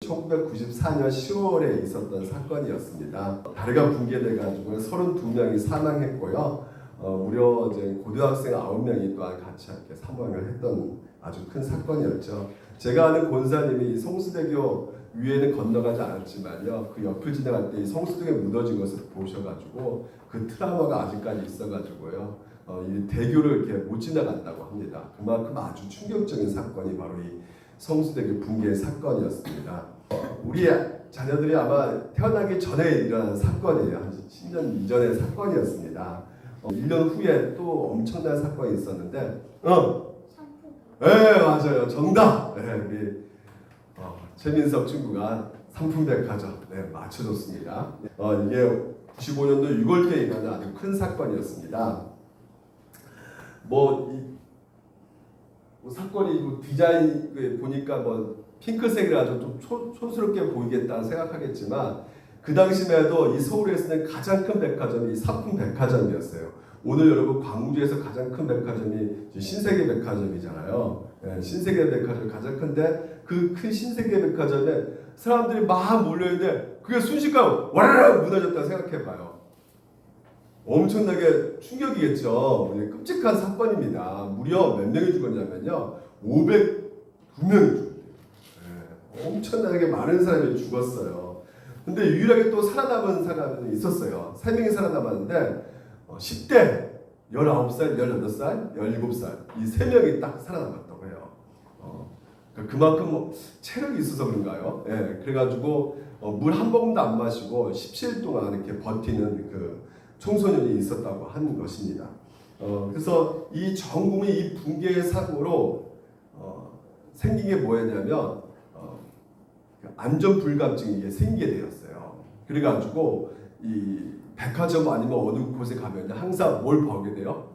1994년 10월에 있었던 사건이었습니다. 다리가 붕괴돼가지고 32명이 사망했고요. 무려 이제 고등학생 9명이 또한 같이 이렇게 사망을 했던 아주 큰 사건이었죠. 제가 아는 권사님이 성수대교 위에는 건너가지 않았지만요, 그 옆을 지나갈 때 이 성수대교에 무너진 것을 보셔가지고 그 트라우마가 아직까지 있어가지고요, 이 대교를 이렇게 못 지나간다고 합니다. 그만큼 아주 충격적인 사건이 바로 이 성수대교 붕괴 사건이었습니다. 우리 자녀들이 아마 태어나기 전에 일어난 사건이에요. 한 10년 이전의 사건이었습니다. 1년 후에 또 엄청난 사건이 있었는데, 네, 맞아요. 정답. 네, 우리 최민석 친구가 상품백화점 맞춰줬습니다. 이게 95년도 6월께 일어난 아주 큰 사건이었습니다. 사건이 디자인 보니까 핑크색이라 좀 촌스럽게 보이겠다 생각하겠지만, 그 당시만 해도 이 서울에서는 가장 큰 백화점이 상품백화점이었어요. 오늘 여러분 광주에서 가장 큰 백화점이 신세계백화점이잖아요. 신세계백화점이 가장 큰데, 그 큰 신세계백화점에 사람들이 막 몰려있는데 그게 순식간에 와르르 무너졌다 생각해봐요. 엄청나게 충격이겠죠. 끔찍한 사건입니다. 무려 몇 명이 죽었냐면요, 502명이 죽었대요. 엄청나게 많은 사람이 죽었어요. 근데 유일하게 또 살아남은 사람이 있었어요. 3명이 살아남았는데 10대, 19살, 18살, 17살 이 3명이 딱 살아남았다고 해요. 그만큼 체력이 있어서 그런가요? 그래가지고 물 한 모금도 안 마시고 17일 동안 이렇게 버티는 그 청소년이 있었다고 하는 것입니다. 그래서 이 전국이 이 붕괴 사고로 생긴 게 뭐였냐면 안전 불감증이 이게 생기게 되었어요. 그래가지고 이 백화점 아니면 어느 곳에 가면 항상 뭘 보게 돼요?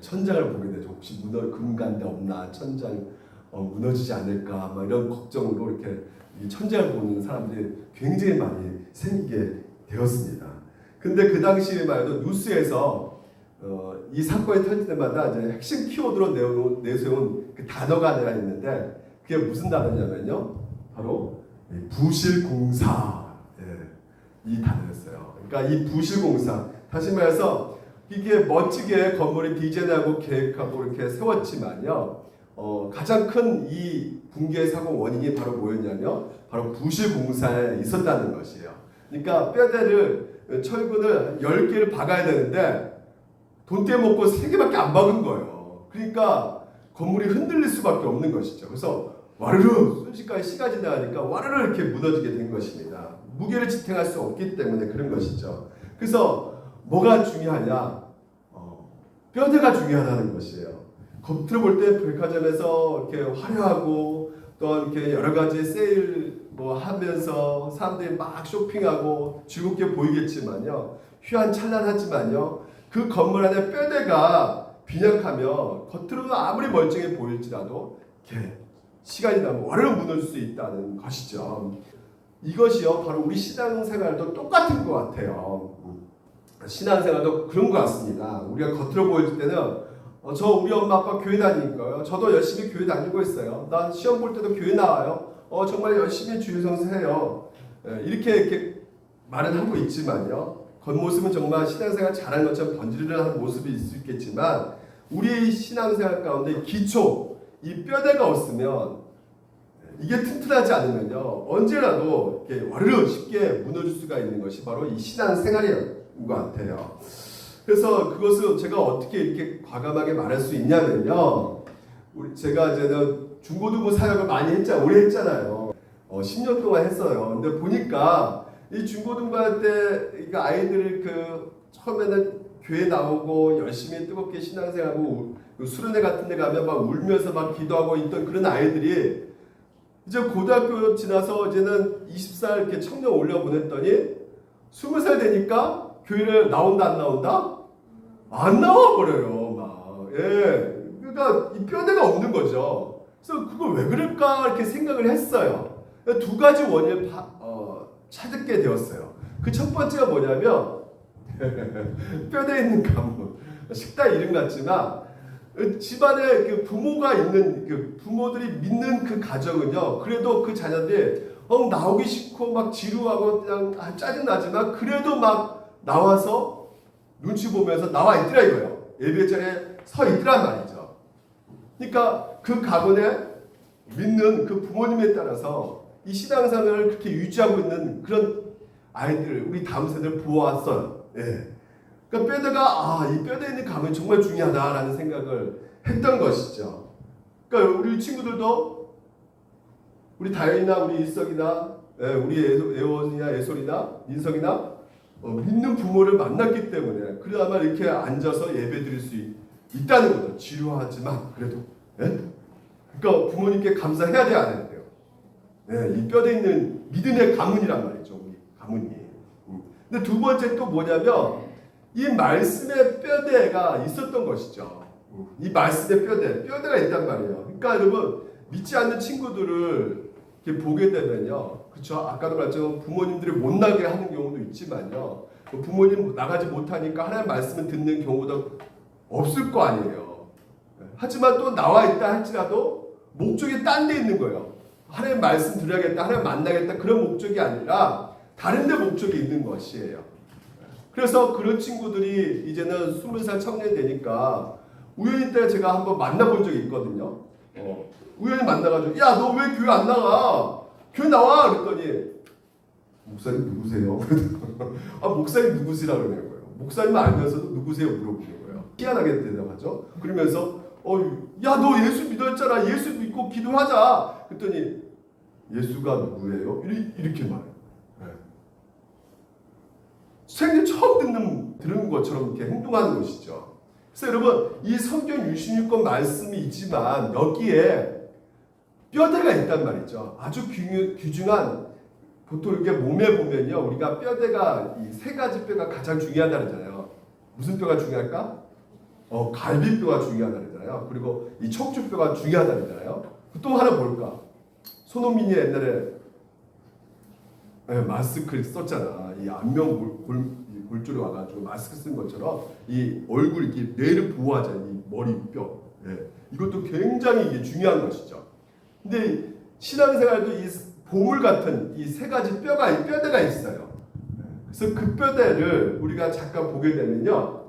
천장을 보게 되죠. 혹시 금간대 없나, 천장 무너지지 않을까, 이런 걱정으로 이렇게 이 천장을 보는 사람들이 굉장히 많이 생기게 되었습니다. 근데 그 당시에만 해도 뉴스에서 이 사건이 터질 때마다 이제 핵심 키워드로 내세운 그 단어가 하나 있는데, 그게 무슨 단어냐면요, 바로 부실공사, 이 단어였어요. 그러니까 이 부실공사, 다시 말해서 이게 멋지게 건물이 디자인하고 계획하고 이렇게 세웠지만요, 가장 큰 이 붕괴 사고 원인이 바로 뭐였냐면 바로 부실공사에 있었다는 것이에요. 그러니까 뼈대를 철근을 10개를 박아야 되는데 돈 떼먹고 3개밖에 안 박은 거예요. 그러니까 건물이 흔들릴 수밖에 없는 것이죠. 그래서 와르르 순식간에 시간이 지나가니까 와르르 이렇게 무너지게 된 것입니다. 무게를 지탱할 수 없기 때문에 그런 것이죠. 그래서 뭐가 중요하냐? 뼈대가 중요하다는 것이에요. 겉으로 볼 때 백화점에서 이렇게 화려하고 또 이렇게 여러 가지 세일 하면서 사람들이 막 쇼핑하고 즐겁게 보이겠지만요, 휘황찬란하지만요, 그 건물 안에 뼈대가 빈약하면 겉으로는 아무리 멀쩡해 보일지라도 이렇게 시간이 지나면 와르르 무너질 수 있다는 것이죠. 이것이요, 바로 우리 신앙생활도 똑같은 것 같아요. 신앙생활도 그런 것 같습니다. 우리가 겉으로 보일 때는 우리 엄마 아빠 교회 다니니까요, 저도 열심히 교회 다니고 있어요. 난 시험 볼 때도 교회 나와요. 정말 열심히 주일 성수해요. 이렇게 말은 하고 있지만요, 겉모습은 정말 신앙생활 잘하는 것처럼 번지르르한 모습이 있을 수 있겠지만, 우리 신앙생활 가운데 기초, 이 뼈대가 없으면, 이게 튼튼하지 않으면요, 언제라도 이렇게 와르르 쉽게 무너질 수가 있는 것이 바로 이 신앙생활인 것 같아요. 그래서 그것을 제가 어떻게 이렇게 과감하게 말할 수 있냐면요, 제가 이제는 중고등부 사역을 많이 오래 했잖아요. 10년 동안 했어요. 근데 보니까 이 중고등부 할 때 아이들을 처음에는 교회 나오고 열심히 뜨겁게 신앙생활하고 수련회 같은 데 가면 막 울면서 막 기도하고 있던 그런 아이들이 이제 고등학교 지나서 이제는 20살 이렇게 청년 올려 보냈더니 20살 되니까 교회를 나온다 안 나온다? 안 나와 버려요. 그러니까 이 뼈대가 없는 거죠. 그래서 그걸 왜 그럴까 이렇게 생각을 했어요. 두 가지 원인을 찾게 되었어요. 그 첫 번째가 뭐냐면 뼈대 있는 가문. 식당 이름 같지만 집안에 그 부모가 있는 그 부모들이 믿는 그 가정은요. 그래도 그 자녀들이 나오기 싫고 막 지루하고 그냥 짜증 나지만 그래도 막 나와서 눈치 보면서 나와 있더라 이거예요. 예배 자리에 서 있더란 말이죠. 그러니까 그 가문에 믿는 그 부모님에 따라서 이 신앙생활을 그렇게 유지하고 있는 그런 아이들, 우리 다음 세대를 보았어요. 예. 그러니까 뼈대가 이 뼈대 있는 가문이 정말 중요하다라는 생각을 했던 것이죠. 그러니까 우리 친구들도 우리 다현이나 우리 일석이나 우리 애원이나 애솔이나 인석이나 믿는 부모를 만났기 때문에 그나마 이렇게 앉아서 예배 드릴 수 있다는 거죠. 지루하지만 그래도. 예? 그러니까 부모님께 감사해야 돼요, 안 해야 돼요? 네, 이 뼈대 있는 믿음의 가문이란 말이죠, 우리 가문이. 근데 두 번째 또 뭐냐면 이 말씀의 뼈대가 있었던 것이죠. 이 말씀의 뼈대가 있단 말이에요. 그러니까 여러분 믿지 않는 친구들을 이렇게 보게 되면요, 그렇죠? 아까도 말했지만 부모님들이 못 나게 하는 경우도 있지만요, 부모님 나가지 못하니까 하나님 말씀을 듣는 경우도 없을 거 아니에요. 하지만 또 나와 있다 할지라도 목적이 딴 데 있는 거예요. 하나님 말씀 들어야겠다, 하나님 만나겠다 그런 목적이 아니라 다른 데 목적이 있는 것이에요. 그래서 그런 친구들이 이제는 20살 청년이 되니까 우연히 때 제가 한번 만나본 적이 있거든요. 우연히 만나가지고 야, 너 왜 교회 안 나가? 교회 나와! 그랬더니 목사님 누구세요? 목사님 누구시라고 그러는 거예요. 목사님 알면서도 누구세요? 물어보는 거예요. 희한하게 대답하죠. 그러면서 야, 너 예수 믿었잖아. 예수 믿고 기도하자. 그랬더니 예수가 누구예요? 이렇게 말해요. 생전 처음 들은 것처럼 이렇게 행동하는 것이죠. 그래서 여러분 이 성경 66권 말씀이 있지만 여기에 뼈대가 있단 말이죠. 아주 귀중한, 보통 이렇게 몸에 보면요, 우리가 뼈대가 이 세 가지 뼈가 가장 중요하다 그러잖아요. 무슨 뼈가 중요할까? 갈비뼈가 중요하다 그러잖아요. 그리고 이 척추뼈가 중요하다 그러잖아요. 또 하나 뭘까? 손흥민이 옛날에 마스크를 썼잖아. 이 안면 골절이 와가지고 마스크 쓴 것처럼 이 얼굴 이렇게 뇌를 보호하잖아. 이 머리뼈. 이것도 굉장히 이게 중요한 것이죠. 근데 신앙생활도 이 보물 같은 이 세 가지 뼈대가 있어요. 그래서 그 뼈대를 우리가 잠깐 보게 되면요.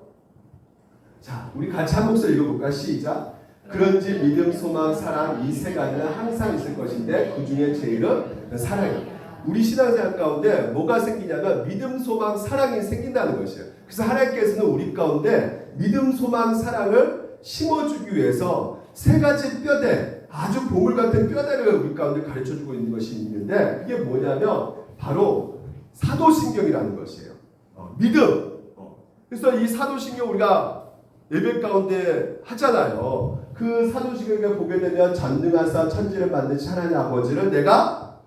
자, 우리 같이 한 목소리 읽어볼까? 시작. 그런지 믿음, 소망, 사랑 이 세 가지는 항상 있을 것인데 그 중에 제일은 사랑이에요. 우리 신앙생활 가운데 뭐가 생기냐면 믿음, 소망, 사랑이 생긴다는 것이에요. 그래서 하나님께서는 우리 가운데 믿음, 소망, 사랑을 심어주기 위해서 세 가지 뼈대, 아주 보물 같은 뼈대를 우리 가운데 가르쳐주고 있는 것이 있는데 그게 뭐냐면 바로 사도신경이라는 것이에요. 믿음. 그래서 이 사도신경 우리가 예배 가운데 하잖아요. 그 사도신경을 보게 되면 전능하사 천지를 만드신 하나님 아버지를 내가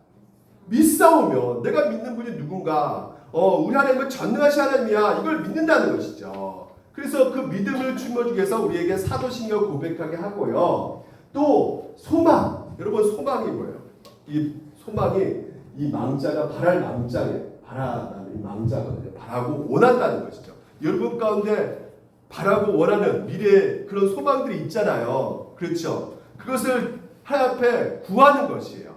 믿사오며, 내가 믿는 분이 누군가, 우리 하나님은 전능하신 하나님이야, 이걸 믿는다는 것이죠. 그래서 그 믿음을 주어주기 위해서 우리에게 사도신경을 고백하게 하고요. 또 소망, 여러분 소망이 뭐예요? 이 소망이 이 망자가 바랄 망자에 바라는 망자거든요. 바라고 원한다는 것이죠. 여러분 가운데 바라고 원하는 미래의 그런 소망들이 있잖아요. 그렇죠? 그것을 하나님 앞에 구하는 것이에요.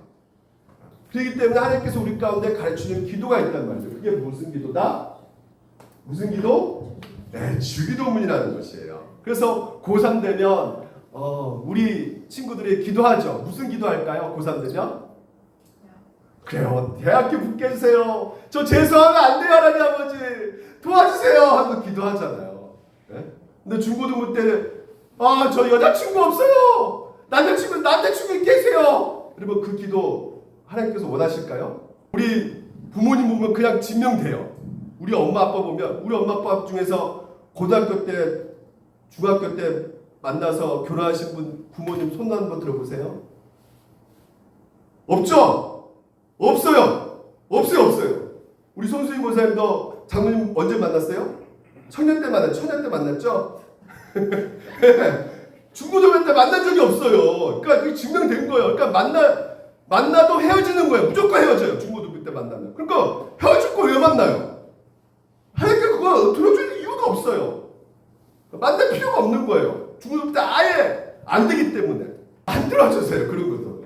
그렇기 때문에 하나님께서 우리 가운데 가르치는 기도가 있단 말이죠. 그게 무슨 기도다? 무슨 기도? 네, 주기도문이라는 것이에요. 그래서 고3 되면 우리 친구들이 기도하죠. 무슨 기도할까요? 고3 되면? 그래요. 대학교 붙게 해주세요. 저 재수하면 안 돼요, 하나님 아버지. 도와주세요. 하고 기도하잖아요. 네? 근데 중고등부 때 저 여자친구 없어요. 남자친구 계세요. 여러분 그 기도 하나님께서 원하실까요? 우리 부모님 보면 그냥 증명돼요. 우리 엄마 아빠 보면 우리 엄마 아빠 중에서 고등학교 때 중학교 때 만나서 결혼하신 분 부모님 손 한번 들어보세요. 없죠? 없어요. 우리 손수희 모사님도 장로님 언제 만났어요? 청년 때 만났죠? 중고등부 때 만난 적이 없어요. 그러니까 그게 증명된 거예요. 그러니까 만나도 헤어지는 거예요. 무조건 헤어져요. 중고등부 때 만나면. 그러니까 헤어질 거 왜 만나요? 하나님께 그거 들어줄 이유가 없어요. 만날 필요가 없는 거예요. 중고등부 때 아예 안 되기 때문에 만들어주세요. 그런 것도.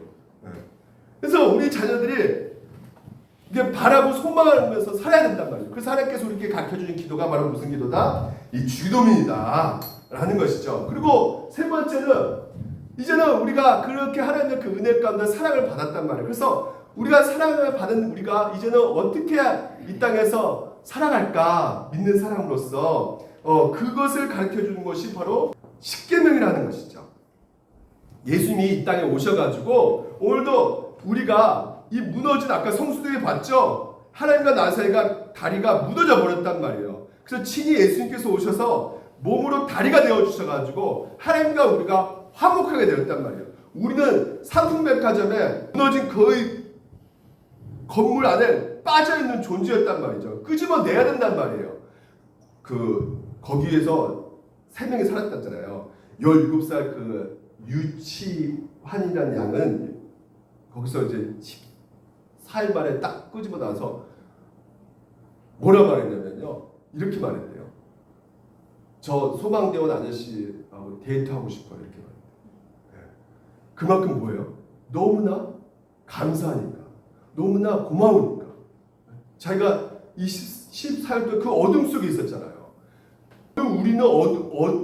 그래서 우리 자녀들이 이게 바라고 소망하면서 살아야 된단 말이에요. 그래서 하나님께서 우리에게 가르쳐주는 기도가 바로 무슨 기도다? 이 주기도문이다 라는 것이죠. 그리고 세 번째는 이제는 우리가 그렇게 하나님의 그 은혜 가운데 사랑을 받았단 말이에요. 그래서 우리가 사랑을 받은 우리가 이제는 어떻게 이 땅에서 살아갈까 믿는 사람으로서 그것을 가르쳐주는 것이 바로 십계명이라는 것이죠. 예수님이 이 땅에 오셔가지고 오늘도 우리가 이 무너진 아까 성수들이 봤죠? 하나님과 나 사이가 다리가 무너져 버렸단 말이에요. 그래서 친히 예수님께서 오셔서 몸으로 다리가 되어주셔가지고 하나님과 우리가 화목하게 되었단 말이에요. 우리는 삼풍백화점에 무너진 거의 건물 안에 빠져있는 존재였단 말이죠. 끄집어내야 된단 말이에요. 거기에서 3명이 살았다잖아요. 17살 그 유치환이라는 양은 거기서 이제 14일 만에 딱 끄집어 나서 뭐라 말했냐면요. 이렇게 말했대요. 저 소방대원 아저씨하고 데이트하고 싶어요. 이렇게 말했대요. 그만큼 뭐예요? 너무나 감사하니까. 너무나 고마우니까. 자기가 14일 동안 그 어둠 속에 있었잖아요. 우리는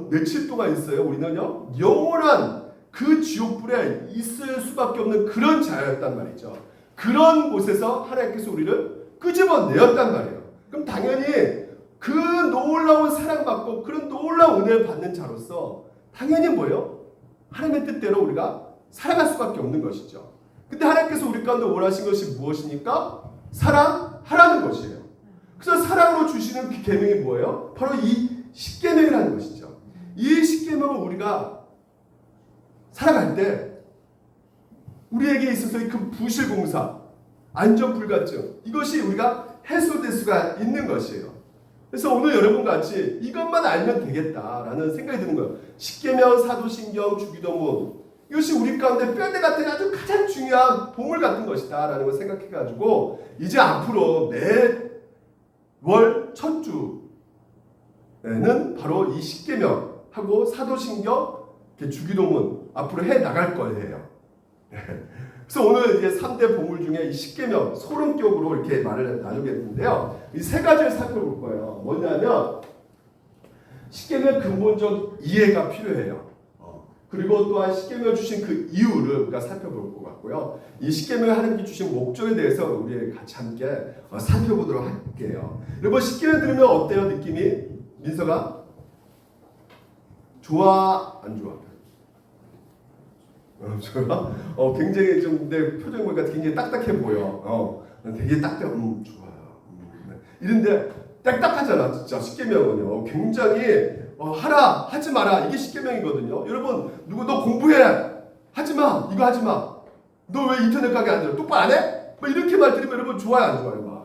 며칠 동안 있어요? 우리는요, 영원한 그 지옥불에 있을 수밖에 없는 그런 자였단 말이죠. 그런 곳에서 하나님께서 우리를 끄집어내었단 말이에요. 그럼 당연히 그 놀라운 사랑받고 그런 놀라운 은혜를 받는 자로서 당연히 뭐예요? 하나님의 뜻대로 우리가 살아갈 수밖에 없는 것이죠. 근데 하나님께서 우리 가운데 원하신 것이 무엇입니까? 사랑하라는 것이에요. 그래서 사랑으로 주시는 그 계명이 뭐예요? 바로 이 십계명이라는 것이죠. 이 십계명을 우리가 살아갈 때 우리에게 있어서의 그 부실공사, 안전불감증 이것이 우리가 해소될 수가 있는 것이에요. 그래서 오늘 여러분 같이 이것만 알면 되겠다라는 생각이 드는 거예요. 십계명, 사도신경, 주기도문 이것이 우리 가운데 뼈대 같은 아주 가장 중요한 보물 같은 것이다 라는 걸 생각해가지고 이제 앞으로 매월 첫 주에는 바로 이 십계명하고 사도신경, 주기도문 앞으로 해 나갈 거예요. 그래서 오늘 이제 3대 보물 중에 이 십계명 소론격으로 이렇게 말을 나누겠는데요. 이 세 가지를 살펴볼 거예요. 뭐냐면 십계명 근본적 이해가 필요해요. 그리고 또한 십계명을 주신 그 이유를 우리가 살펴볼 것 같고요. 이 십계명을 하나님께 주신 목적에 대해서 우리 같이 함께 살펴보도록 할게요. 여러분 십계명 들으면 어때요? 느낌이? 민서가? 좋아? 안 좋아? 좋아? 굉장히 좀 내 표정 보니까 굉장히 딱딱해 보여. 되게 좋아요. 이런데 딱딱하잖아. 진짜 십계명은요. 굉장히 하라 하지 마라 이게 십계명이거든요. 여러분 너 공부해 하지 마 이거 하지 마. 너 왜 인터넷 가게 안 들어? 똑바로 안 해? 뭐 이렇게 말 들으면 여러분 좋아요 안 좋아요? 막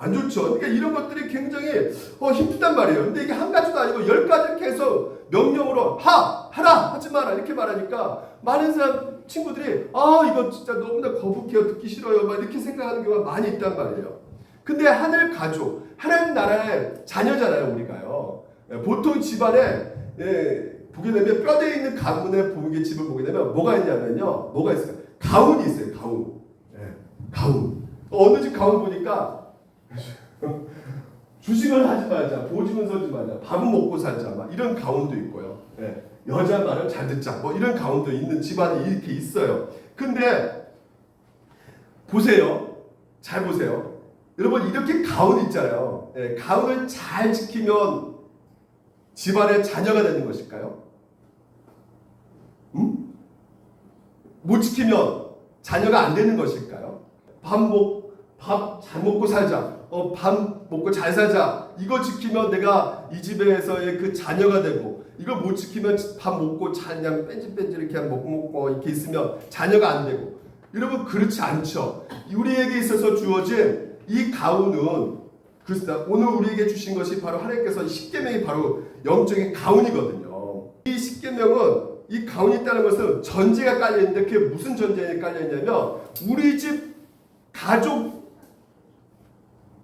안 좋죠. 그러니까 이런 것들이 굉장히 힘들단 말이에요. 근데 이게 한 가지도 아니고 10가지 이렇게 해서 명령으로 하라 하지 마라 이렇게 말하니까 많은 사람 친구들이 이거 진짜 너무나 거북해요 듣기 싫어요 막 이렇게 생각하는 경우가 많이 있단 말이에요. 근데 하늘 가족 하나님 나라의 자녀잖아요 우리가요. 보통 집안에 보게 되면 뼈대에 있는 가문의 부부의 집을 보게 되면 뭐가 있냐면요. 뭐가 있어요? 가훈이 있어요. 가훈. 가훈. 어느 집 가훈 보니까 주식을 하지 말자. 보증은 서지 말자. 밥은 먹고 살자. 막 이런 가훈도 있고요. 여자 말을 잘 듣자. 뭐 이런 가훈도 있는 집안이 이렇게 있어요. 근데 보세요. 잘 보세요. 여러분 이렇게 가훈 있잖아요. 가훈을 잘 지키면 집안의 자녀가 되는 것일까요? 못 지키면 자녀가 안 되는 것일까요? 밥 잘 먹고 살자. 밥 먹고 잘 살자. 이거 지키면 내가 이 집에서의 그 자녀가 되고 이걸 못 지키면 밥 먹고 그냥 뺀질뺀질 이렇게 먹고 이렇게 있으면 자녀가 안 되고 여러분 그렇지 않죠. 우리에게 있어서 주어진 이 가훈은 그렇습니다. 오늘 우리에게 주신 것이 바로 하나님께서 십계명이 바로 영적인 가훈이거든요. 이 십계명은 이 가훈이 있다는 것은 전제가 깔려 있는데 그게 무슨 전제에 깔려 있냐면 우리 집 가족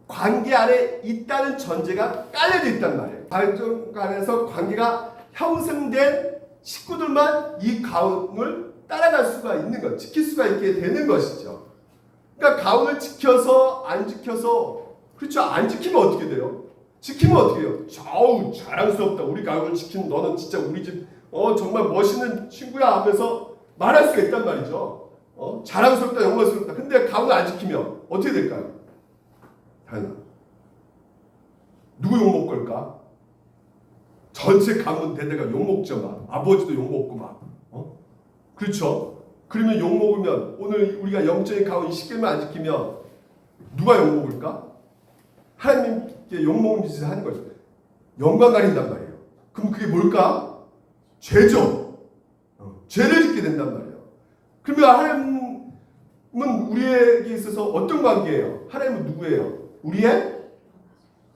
관계 안에 있다는 전제가 깔려져 있단 말이에요. 가족 안에서 관계가 형성된 식구들만 이 가훈을 따라갈 수가 있는 것, 지킬 수가 있게 되는 것이죠. 그러니까 가훈을 지켜서 안 지켜서, 그렇죠, 안 지키면 어떻게 돼요? 지키면 어떻게 해요? 아우 자랑스럽다, 우리 가훈을 지키는 너는 진짜 우리 집 정말 멋있는 친구야 하면서 말할 수가 있단 말이죠. 자랑스럽다, 영광스럽다. 근데 가훈을 안 지키면 어떻게 될까요? 당연히 누구 욕먹 걸까? 전체 가문 대대가 욕먹죠. 막 아버지도 욕먹고 막 그렇죠? 그러면 욕먹으면 오늘 우리가 영적인 가훈 20개만 안 지키면 누가 욕먹을까? 하나님께 욕먹는 짓을 하는 거죠. 영광 가린단 말이에요. 그럼 그게 뭘까? 죄죠. 죄를 짓게 된단 말이에요. 그러면 하나님은 우리에게 있어서 어떤 관계예요? 하나님은 누구예요? 우리의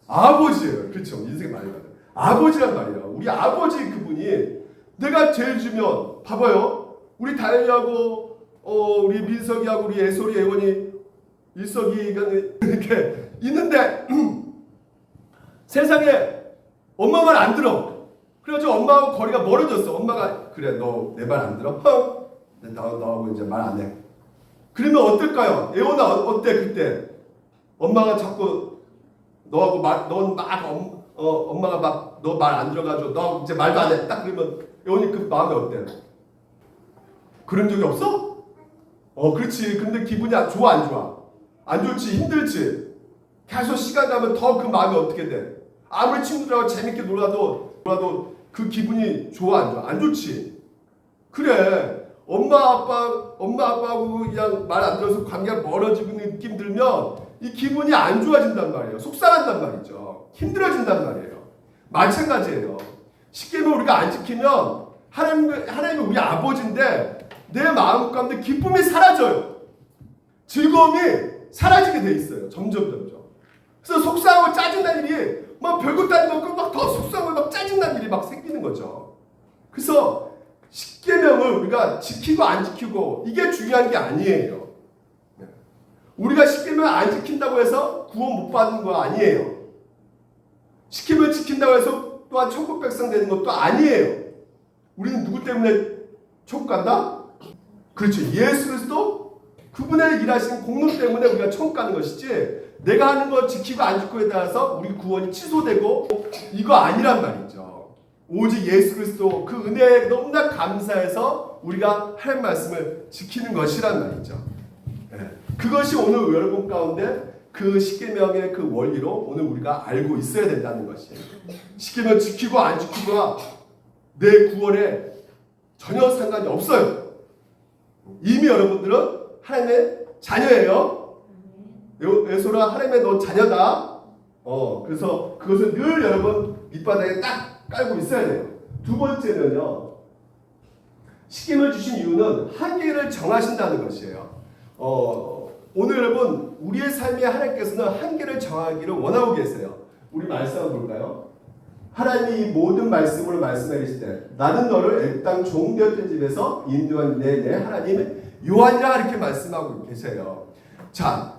아버지예요. 그렇죠. 인생의 말이에요. 아버지란 말이에요. 우리 아버지 그분이 내가 죄를 지면 봐봐요. 우리 다현이하고 우리 민석이하고 우리 애솔이 애원이 일석이가 이렇게 있는데 세상에 엄마 말 안 들어. 그래가지고 엄마하고 거리가 멀어졌어. 엄마가 그래 너 내 말 안 들어? 너하고 이제 말 안 해. 그러면 어떨까요? 애원아 어때 그때? 엄마가 자꾸 너하고 엄마가 막 너 말 안 들어가지고 너 이제 말도 안 해. 딱 그러면 애원이 그 마음이 어때? 그런 적이 없어? 그렇지. 근데 기분이 좋아 안 좋아? 안 좋지. 힘들지. 계속 시간 가면 더 그 마음이 어떻게 돼? 아무리 친구들하고 재밌게 놀아도 그 기분이 좋아 안 좋아? 안 좋지. 그래. 엄마 아빠하고 그냥 말 안 들어서 관계가 멀어지고 느낌 들면 이 기분이 안 좋아진단 말이에요. 속상한단 말이죠. 힘들어진단 말이에요. 마찬가지예요. 쉽게 말하면 우리가 안 지키면 하나님은 우리 아버지인데 내 마음 가운데 기쁨이 사라져요. 즐거움이 사라지게 돼 있어요. 점점. 그래서 속상하고 짜증난 일이 막 별것도 아니고 막 더 속상하고 막 짜증난 일이 막 생기는 거죠. 그래서 십계명을 우리가 지키고 안 지키고 이게 중요한 게 아니에요. 우리가 십계명을 안 지킨다고 해서 구원 못 받는 거 아니에요. 십계명을 지킨다고 해서 또한 천국 백성 되는 것도 아니에요. 우리는 누구 때문에 천국 간다? 그렇죠. 예수 그리스도 그분의 일하신 공로 때문에 우리가 천국 가는 것이지 내가 하는 거 지키고 안 지키고에 따라서 우리 구원이 취소되고 이거 아니란 말이죠. 오직 예수 그리스도 그 은혜에 너무나 감사해서 우리가 할 말씀을 지키는 것이란 말이죠. 그것이 오늘 여러분 가운데 그 십계명의 그 원리로 오늘 우리가 알고 있어야 된다는 것이에요. 십계명 지키고 안 지키고가 내 구원에 전혀 상관이 없어요. 이미 여러분들은 하나님의 자녀예요. 애솔아 하나님의 너 자녀다. 그래서 그것을 늘 여러분 밑바닥에 딱 깔고 있어야 돼요. 두 번째는요. 십계명을 주신 이유는 한계를 정하신다는 것이에요. 오늘 여러분 우리의 삶에 하나님께서는 한계를 정하기를 원하고 계세요. 우리 말씀 한번 볼까요? 하나님이 이 모든 말씀으로 말씀해 계실 때 나는 너를 애굽 땅 종되었던 집에서 인도한 내 하나님 요한이라 이렇게 말씀하고 계세요. 자,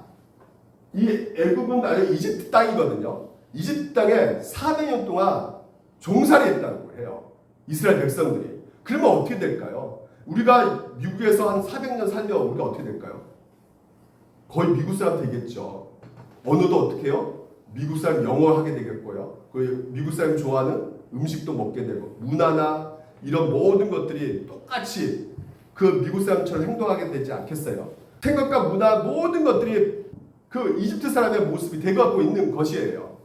이 애굽은 나는 이집트 땅이거든요. 이집트 땅에 400년 동안 종살이했다고 해요. 이스라엘 백성들이. 그러면 어떻게 될까요? 우리가 미국에서 한 400년 살면 우리가 어떻게 될까요? 거의 미국 사람 되겠죠. 언어도 어떻게 해요? 미국 사람 영어 하게 되겠고요. 미국 사람이 좋아하는 음식도 먹게 되고 문화나 이런 모든 것들이 똑같이 그 미국 사람처럼 행동하게 되지 않겠어요? 생각과 문화 모든 것들이 그 이집트 사람의 모습이 되어가고 있는 것이에요.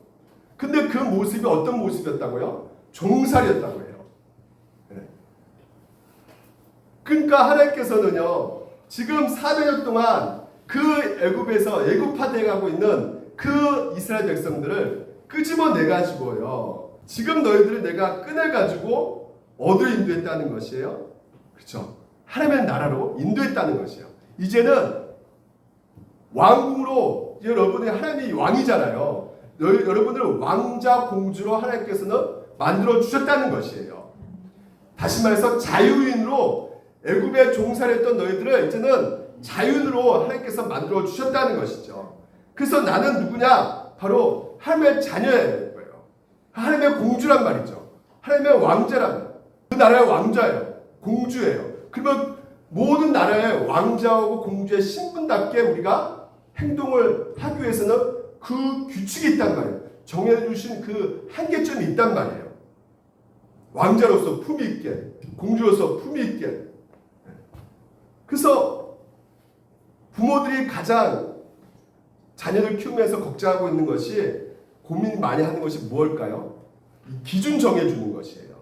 근데 그 모습이 어떤 모습이었다고요? 종살이였다고 해요. 그러니까 하나님께서는요. 지금 400년 동안 그 애굽에서 애굽화되어 가고 있는 그 이스라엘 백성들을 끄집어내가지고요. 지금 너희들을 내가 꺼내가지고 어디로 인도했다는 것이에요? 그렇죠. 하나님의 나라로 인도했다는 것이에요. 이제는 왕궁으로 여러분이 하나님이 왕이잖아요. 여러분을 왕자 공주로 하나님께서는 만들어 주셨다는 것이에요. 다시 말해서 자유인으로 애굽에 종살이했던 너희들을 이제는 자유인으로 하나님께서 만들어 주셨다는 것이죠. 그래서 나는 누구냐? 바로 하나님의 자녀야 되는 거예요. 하나님의 공주란 말이죠. 하나님의 왕자란 말이에요. 그 나라의 왕자예요. 공주예요. 그러면 모든 나라의 왕자하고 공주의 신분답게 우리가 행동을 하기 위해서는 그 규칙이 있단 말이에요. 정해주신 그 한계점이 있단 말이에요. 왕자로서 품위 있게, 공주로서 품위 있게. 그래서 부모들이 가장 자녀를 키우면서 걱정하고 있는 것이, 고민 많이 하는 것이 무엇일까요? 기준 정해주는 것이에요.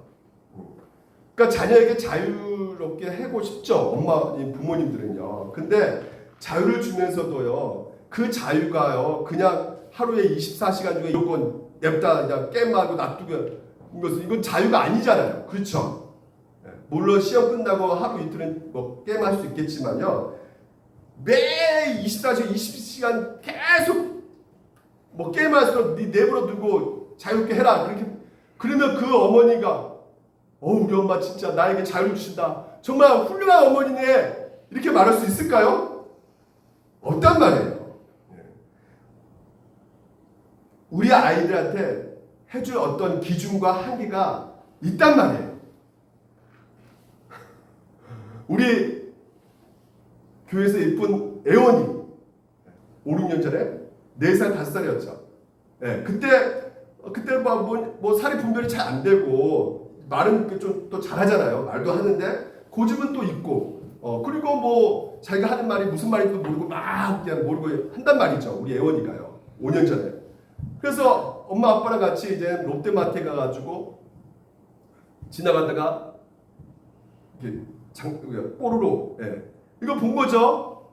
그러니까 자녀에게 자유롭게 하고 싶죠. 엄마님, 부모님들은요. 근데 자유를 주면서도요, 그 자유가요, 그냥 하루에 24시간 중에 이건 냅다 그냥 게임하고 놔두고 이건 자유가 아니잖아요. 그렇죠? 물론 시험 끝나고 하루 이틀은 뭐 게임할 수 있겠지만요, 매일 24시간, 20시간 계속 뭐 게임할 수 네 내버려 두고 자유롭게 해라. 그렇게 그러면 그 어머니가 우리 엄마 진짜 나에게 자유를 주신다. 정말 훌륭한 어머니네. 이렇게 말할 수 있을까요? 없단 말이에요. 우리 아이들한테 해줄 어떤 기준과 한계가 있단 말이에요. 우리 교회에서 예쁜 애원이 5, 6년 전에 4살, 5살이었죠. 네, 그때 뭐 살이 분별이 잘 안 되고 말은 좀 또 잘하잖아요. 말도 하는데 고집은 또 있고 그리고 뭐 자기가 하는 말이 무슨 말인지도 모르고 막 그냥 모르고 한단 말이죠. 우리 애원이가요. 5년 전에. 그래서 엄마 아빠랑 같이 이제 롯데마트에 가가지고 지나가다가 뽀로로 이거 본 거죠.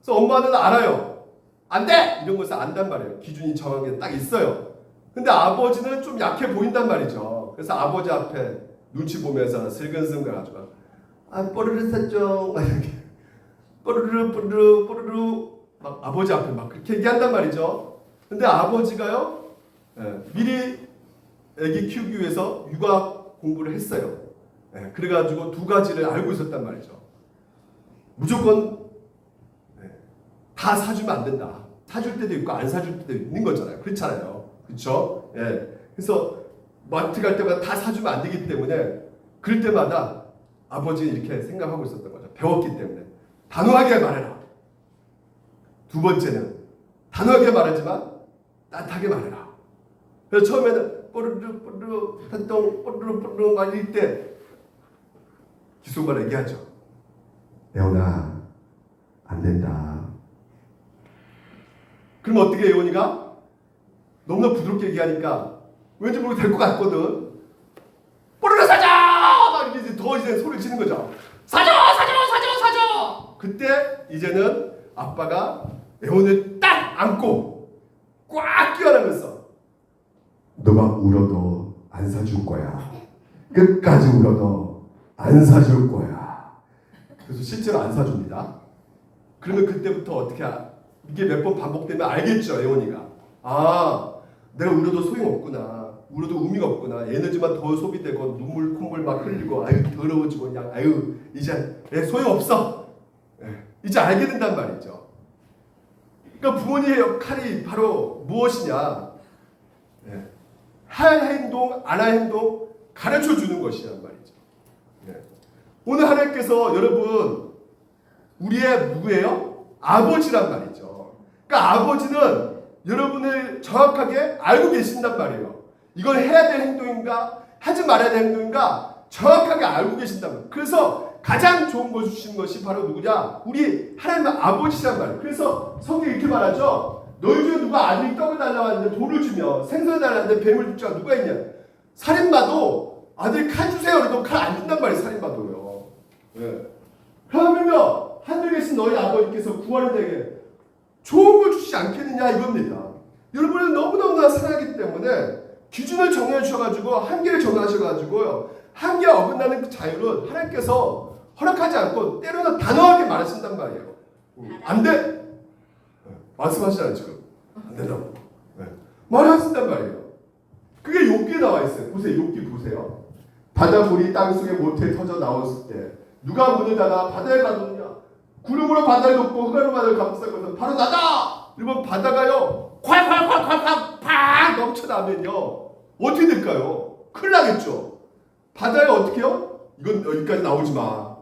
그래서 엄마는 알아요. 안 돼! 이런 것을 안단 말이에요. 기준이 정하게 딱 있어요. 근데 아버지는 좀 약해 보인단 말이죠. 그래서 아버지 앞에 눈치 보면서 슬근슬근 가지고 뽀르르 샀죠. 막 이렇게 뽀르르 막 아버지 앞에 막 그렇게 얘기한단 말이죠. 근데 아버지가요, 미리 애기 키우기 위해서 육아 공부를 했어요. 그래가지고 2가지를 알고 있었단 말이죠. 무조건 다 사주면 안 된다. 사줄 때도 있고 안 사줄 때도 있는 거잖아요. 그렇잖아요. 그렇죠? 그래서 마트 갈 때마다 다 사주면 안 되기 때문에 그럴 때마다 아버지는 이렇게 생각하고 있었던 거죠. 배웠기 때문에. 단호하게 말해라. 2번째는 단호하게 말하지만 따뜻하게 말해라. 그래서 처음에는 뽀르르 한동 뽀르르 말릴 때 기속말 얘기하죠. 애원아, 안 된다. 그럼 어떻게 예원이가? 너무나 부드럽게 얘기하니까 왠지 모르게 될 것 같거든. 뽀르르 사자! 막 이렇게 더 이제 소리를 치는 거죠. 사줘! 그때 이제는 아빠가 애원을 딱 안고 꽉 끼워안으면서 너가 울어도 안 사줄 거야. 끝까지 울어도 안 사줄 거야. 그래서 실제로 안 사줍니다. 그러면 그때부터 어떻게 이게 몇 번 반복되면 알겠죠, 애원이가. 내가 울어도 소용없구나. 울어도 의미가 없구나. 에너지만 더 소비되고 눈물 콧물 막 흘리고 더러워지고 그냥 이제 소용없어. 이제 알게 된단 말이죠. 그러니까 부모님의 역할이 바로 무엇이냐? 할 행동, 안 할 행동 가르쳐 주는 것이란 말이죠. 오늘 하나님께서 여러분 우리의 누구예요? 아버지란 말이죠. 그러니까 아버지는 여러분을 정확하게 알고 계신단 말이에요. 이걸 해야 될 행동인가 하지 말아야 될 행동인가 정확하게 알고 계신단 말이에요. 그래서 가장 좋은 거 주시는 것이 바로 누구냐? 우리 하나님의 아버지란 말이에요. 그래서 성경이 이렇게 말하죠. 너희 중에 누가 아들이 떡을 달라고 하는데 돌을 주며 생선을 달라는데 뱀을 줄 줄 누가 있냐? 살인마도 아들 칼 주세요. 그래도 칼 안 준단 말이에요. 살인마도요. 그러면 하늘에 계신 너희 아버지께서 구하는 자에게 좋은 걸 주시지 않겠느냐 이겁니다. 여러분은 너무너무나 사랑하기 때문에 기준을 정해 주셔가지고 한계를 정하셔가지고요. 한계 어긋나는 그 자유는 하나님께서 허락하지 않고 때로는 단호하게 말하신단 말이에요. 안 돼! 말씀하시잖아요 지금. 안 된다고. 말하신단 말이에요. 그게 욥기에 나와 있어요. 보세요. 욥기 보세요. 바닷물이 땅속에 모태에 터져 나왔을 때 누가 문을 닫아 바다에 가두느냐? 구름으로 바다를 덮고 흑암으로 바다를 감싼 것은 바로 나다! 이러면 바다가요 콸콸콸콸콸 팍 넘쳐나면요 어떻게 될까요? 큰일 나겠죠. 바다에 어떻게 해요? 이건 여기까지 나오지 마.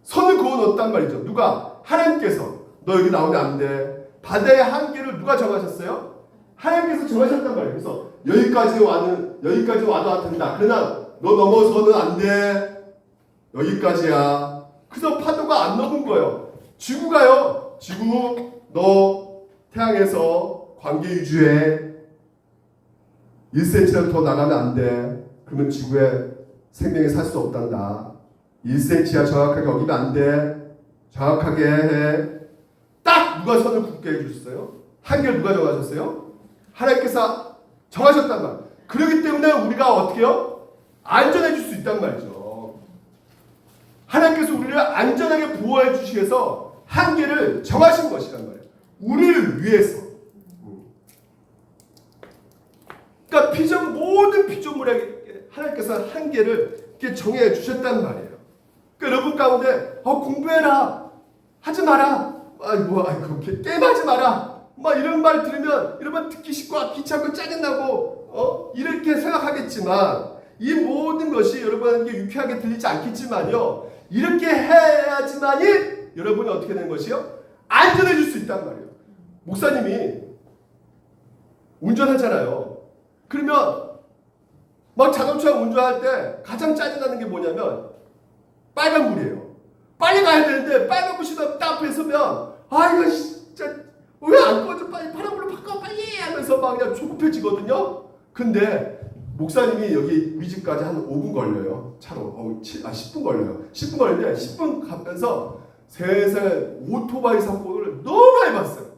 선을 그어놓았단 말이죠. 누가? 하나님께서. 너 여기 나오면 안 돼. 바다의 한계를 누가 정하셨어요? 하나님께서 정하셨단 말이에요. 그래서 여기까지 와도 된다. 그러나 너 넘어서는 안 돼. 여기까지야. 그래서 파도가 안 넘은 거예요. 지구가요. 지구 너 태양에서 관계 유지해. 1cm라도 더 나가면 안 돼. 그러면 지구에 생명이 살 수 없단다. 1cm야 정확하게 어기면 안 돼. 정확하게 해. 딱 누가 선을 긋게 해주셨어요? 한계를 누가 정하셨어요? 하나님께서 정하셨단 말이에요. 그렇기 때문에 우리가 어떻게 해요? 안전해질 수 있단 말이죠. 하나님께서 우리를 안전하게 보호해 주시기 위해서 한계를 정하신 것이란 말이에요. 우리를 위해서. 그러니까 모든 피조물에게 하나님께서 한계를 이렇게 정해 주셨단 말이에요. 그러니까 여러분 가운데 공부해라. 하지 마라. 게임하지 마라. 막 이런 말 들으면 여러분 듣기 싫고 귀찮고 짜증나고 이렇게 생각하겠지만 이 모든 것이 여러분에게 유쾌하게 들리지 않겠지만요. 이렇게 해야지만이 여러분이 어떻게 되는 것이요? 안전해질 수 있단 말이에요. 목사님이 운전하잖아요. 그러면 막 자동차 운전할 때 가장 짜증나는 게 뭐냐면 빨간불이에요. 빨리 가야 되는데 빨간불 시동 딱 앞에 서면 이거 진짜 왜 안 꺼져? 빨리 파란불로 바꿔 빨리 하면서 막 그냥 조급해지거든요. 근데 목사님이 여기 우리 집까지 한 5분 걸려요. 차로 10분 걸려요. 10분 걸리는데 10분 가면서 세상에 오토바이 사고를 너무 많이 봤어요.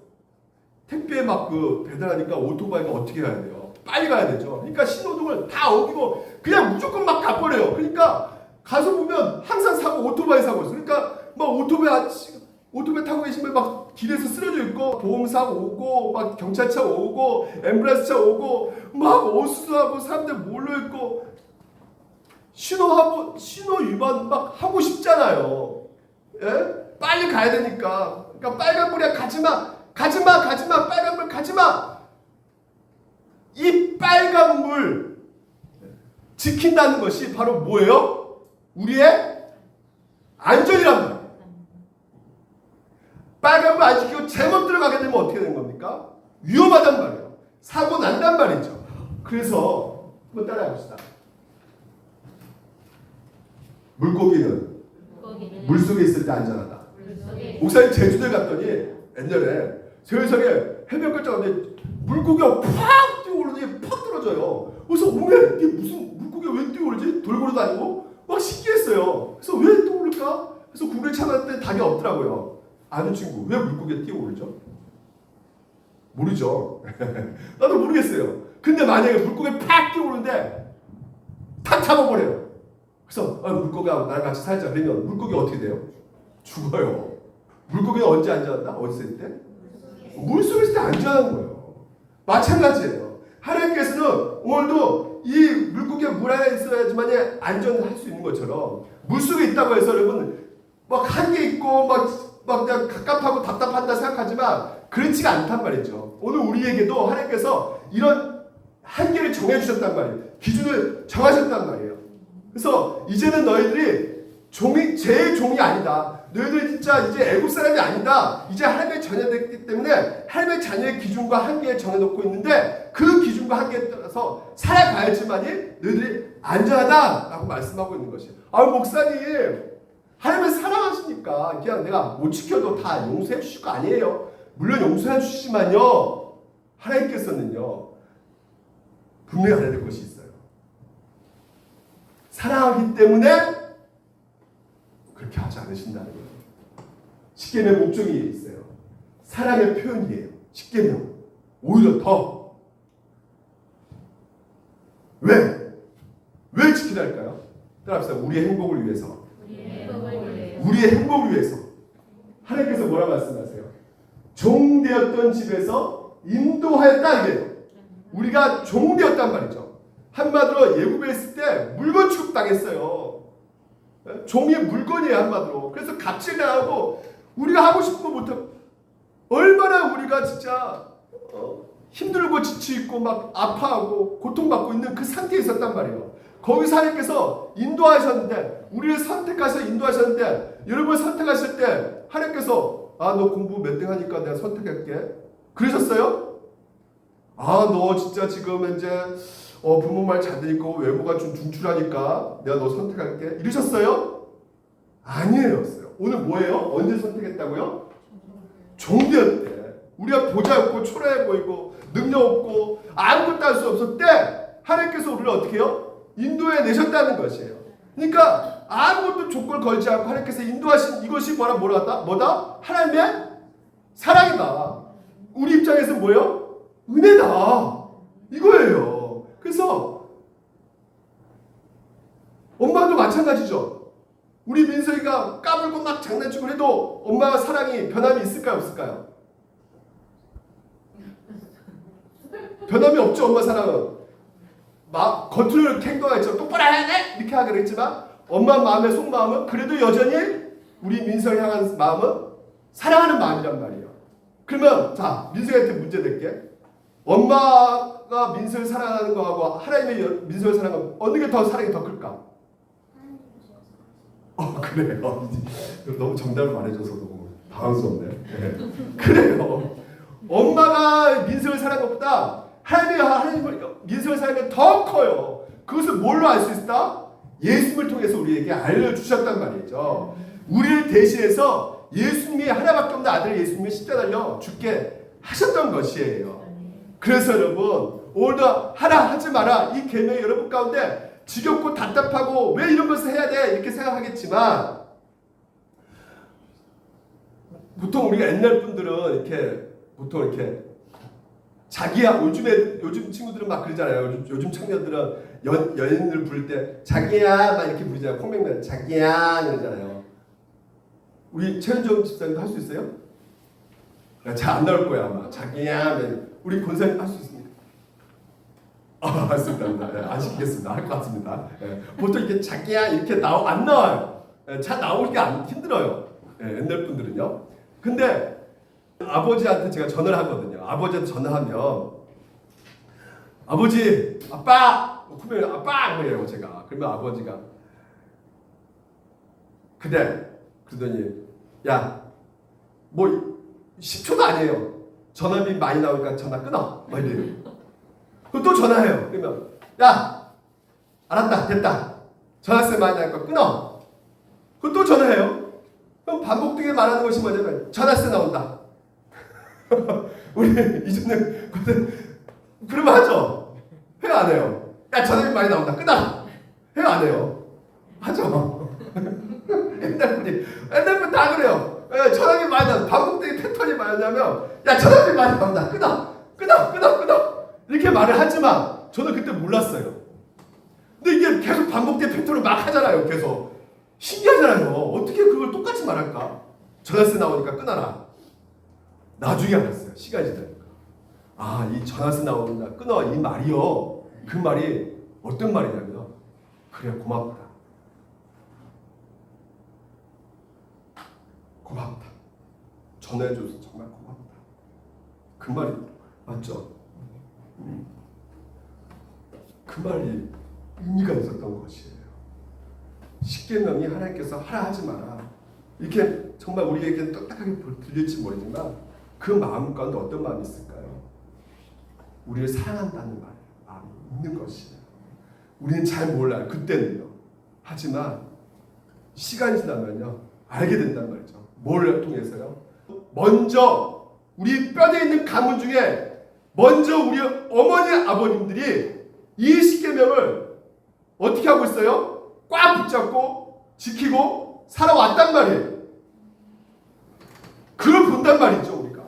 택배 막 배달하니까 오토바이가 어떻게 가야 돼요? 빨리 가야 되죠. 그러니까 신호등을 다 어기고 그냥 무조건 막 가버려요. 그러니까 가서 보면 항상 오토바이 사고 있어요. 그러니까 막 오토바이 타고 계시면 막 길에서 쓰러져 있고 보험사고 오고 막 경찰차 오고 앰뷸런스차 오고 막 어수선하고 사람들 몰려 있고 신호 위반 막 하고 싶잖아요. 예? 빨리 가야 되니까. 그러니까 빨간불이야 가지마 빨간불 가지마. 이 빨간불 지킨다는 것이 바로 뭐예요? 우리의 안전이란 말이에요. 빨간불 안 지키고 잘못 들어가게 되면 어떻게 되는 겁니까? 위험하단 말이에요. 사고 난단 말이죠. 그래서 한번 따라해 봅시다. 물고기는 물속에 있을 때 안전하다. 목사님 제주도에 갔더니 옛날에 세상에 해변가에 갔는데 물고기가 팍 뛰어오르더니 팍 떨어져요. 그래서 이게 무슨 물고기가 왜 뛰어오르지? 돌고래 다니고 막 신기했어요. 그래서 왜 뛰어오를까? 그래서 구글에 찾아봤더니 답이 없더라고요. 아는 친구 왜 물고기가 뛰어오르죠? 모르죠. 나도 모르겠어요. 근데 만약에 물고기가 팍 뛰어오르는데 탁 잡아버려요. 그래서 물고기가 나랑 같이 살자 그러면 물고기 어떻게 돼요? 죽어요. 물고기는 언제 안전하다? 어디 있을 때? 물속에 있을 때 안전한 거예요. 마찬가지예요. 하나님께서는 오늘도 이 물고기가 물 안에 있어야지만 안전할 수 있는 것처럼 물속에 있다고 해서 여러분 막 한계 있고 막 그냥 갑갑하고 답답한다 생각하지만 그렇지가 않단 말이죠. 오늘 우리에게도 하나님께서 이런 한계를 정해주셨단 말이에요. 기준을 정하셨단 말이에요. 그래서 이제는 너희들이 제 종이 아니다. 너희들이 진짜 이제 애국 사람이 아니다. 이제 하나님의 자녀됐기 때문에 하나님의 자녀의 기준과 한계를 정해놓고 있는데 그 기준과 한계에 따라서 살아가야지만이 너희들이 안전하다라고 말씀하고 있는 것이에요. 목사님 하나님을 사랑하시니까 그냥 내가 못 지켜도 다 용서해 주실 거 아니에요. 물론 용서해 주시지만요. 하나님께서는요. 분명히 알아야 될 것이 있어요. 사랑하기 때문에 그렇게 하지 않으신다는 거예요. 십계명의 목적이 있어요. 사랑의 표현이에요. 십계명. 오히려 더. 왜 지키라 할까요? 따라합시다. 우리의 행복을 위해서. 우리의 행복을 위해서. 하나님께서 뭐라 말씀하세요? 종되었던 집에서 인도하였다 이래요. 우리가 종되었단 말이죠. 한마디로 예굽에 있을 때 물건 취급당했어요. 종이 물건이에요 한마디로. 그래서 갑질당하고 우리가 하고 싶은 거 못하고 얼마나 우리가 진짜 힘들고 지치있고 막 아파하고 고통받고 있는 그 상태에 있었단 말이에요. 거기서 하나님께서 인도하셨는데, 우리를 선택하셔서 인도하셨는데, 여러분을 선택하실 때 하나님께서 너 공부 몇 등 하니까 내가 선택할게 그러셨어요? 너 진짜 지금 현재 부모 말 잘 들으니까 외모가 좀 중출하니까 내가 너 선택할게 이러셨어요? 아니에요. 오늘 뭐예요? 언제 선택했다고요? 종되었 때. 우리가 보자 없고 초라해 보이고 능력 없고 아무것도 할 수 없을 때 하나님께서 우리를 어떻게 해요? 인도해 내셨다는 것이에요. 그러니까 아무것도 조건을 걸지 않고 하나님께서 인도하신 이것이 뭐다? 하나님의 사랑이다. 우리 입장에서 뭐예요? 은혜다. 이거예요. 그래서 엄마도 마찬가지죠. 우리 민석이가 까불고 막 장난치고 해도 엄마가 사랑이 변함이 있을까요? 없을까요? 변함이 없죠. 엄마 사랑은. 막 겉으로 행동하겠죠. 똑바로 해야 돼! 이렇게 하기로 했지만 엄마 마음의 속마음은 그래도 여전히 우리 민석이 향한 마음은 사랑하는 마음이란 말이에요. 그러면 자, 민석이한테 문제 낼게. 엄마가 민석을 사랑하는 거하고 하나님의 민석을 사랑하는 거 어느 게 더 사랑이 더 클까? 그래요. 너무 정답을 말해줘서 너무 당황스럽네. 그래요. 엄마가 민석을 사랑하는 것보다 하나님의 민석을 사랑하는 게 더 커요. 그것을 뭘로 알 수 있다? 예수님을 통해서 우리에게 알려주셨단 말이죠. 우리를 대신해서 예수님이 하나밖에 없는 아들 예수님이 십자가 달려 죽게 하셨던 것이에요. 그래서 여러분 오늘도 하라 하지 마라 이 계명이 여러분 가운데 지겹고 답답하고 왜 이런 것을 해야 돼 이렇게 생각하겠지만 보통 우리가 옛날 분들은 이렇게 보통 이렇게 자기야 요즘 친구들은 막 그러잖아요. 요즘 청년들은 연인들 부를 때 자기야 막 이렇게 부르잖아요. 콩맹면 자기야 이러잖아요. 우리 최현정 집사님도 할 수 있어요? 잘 안 나올 거야 아마. 자기야 우리 권사님 할 수 있습니까? 맞습니다. 네, 아시겠습니다. 할 것 같습니다. 네, 보통 이렇게 자기야 이렇게 안 나와요. 네, 잘 나오기가 힘들어요. 네, 옛날 분들은요. 근데 아버지한테 제가 전화를 하거든요. 아버지한테 전화하면 아버지, 아빠, 그러면 아빠 그래요 제가. 그러면 아버지가 그래 그러더니 야 뭐 10초도 아니에요. 전화비 많이 나오니까 전화 끊어. 막 이래요. 그럼 또 전화해요. 그러면 야 알았다 됐다. 전화세 많이 나니까 끊어. 그럼 또 전화해요. 그럼 반복되게 말하는 것이 뭐냐면 전화세 나온다. 우리 이전에 그러면 하죠. 해요 안 해요? 야 전화비 많이 나온다. 끊어. 해요 안 해요? 하죠. 옛날 분이 다 그래요. 전화비 많이 나온다. 반복되게 패턴이 뭐냐면 야 전화비 많이 나온다. 끊어. 이렇게 말을 하지만 저는 그때 몰랐어요. 근데 이게 계속 반복된 패턴을 막 하잖아요. 계속. 신기하잖아요. 어떻게 그걸 똑같이 말할까? 전화세 나오니까 끊어라. 나중에 알았어요. 시간이 지나니까. 이 전화세 나오니까 끊어 이 말이요. 그 말이 어떤 말이냐면 그래 고맙다. 전화해줘서 정말 고맙다. 그 말이 맞죠? 그 말이 의미가 있었던 것이에요. 십계명이 하나님께서 하라 하지 마라. 이렇게 정말 우리에게 딱딱하게 들릴지 모르지만 그 마음 가운데 어떤 마음이 있을까요? 우리를 사랑한다는 마음이 있는 것이에요. 우리는 잘 몰라요. 그때는요. 하지만 시간이 지나면요. 알게 된단 말이죠. 뭘 통해서요? 먼저 우리 뼈에 있는 가문 중에 먼저 우리 어머니 아버님들이 이 십계명을 어떻게 하고 있어요? 꽉 붙잡고 지키고 살아왔단 말이에요. 그걸 본단 말이죠 우리가.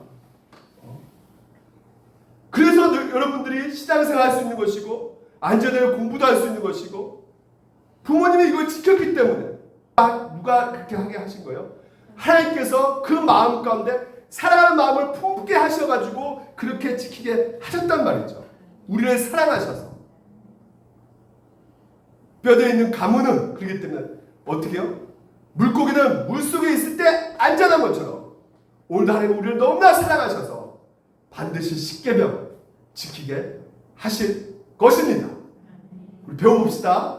그래서 여러분들이 신앙생활 할 수 있는 것이고 안전하게 공부도 할 수 있는 것이고 부모님이 이걸 지켰기 때문에 누가 그렇게 하게 하신 거예요? 하나님께서 그 마음 가운데 사랑하는 마음을 품게 하셔가지고 그렇게 지키게 하셨단 말이죠. 우리를 사랑하셔서. 뼈대에 있는 가문은 그렇기 때문에 어떻게 해요? 물고기는 물속에 있을 때 안전한 것처럼 오늘도 하나님 우리를 너무나 사랑하셔서 반드시 십계명 지키게 하실 것입니다. 우리 배워봅시다.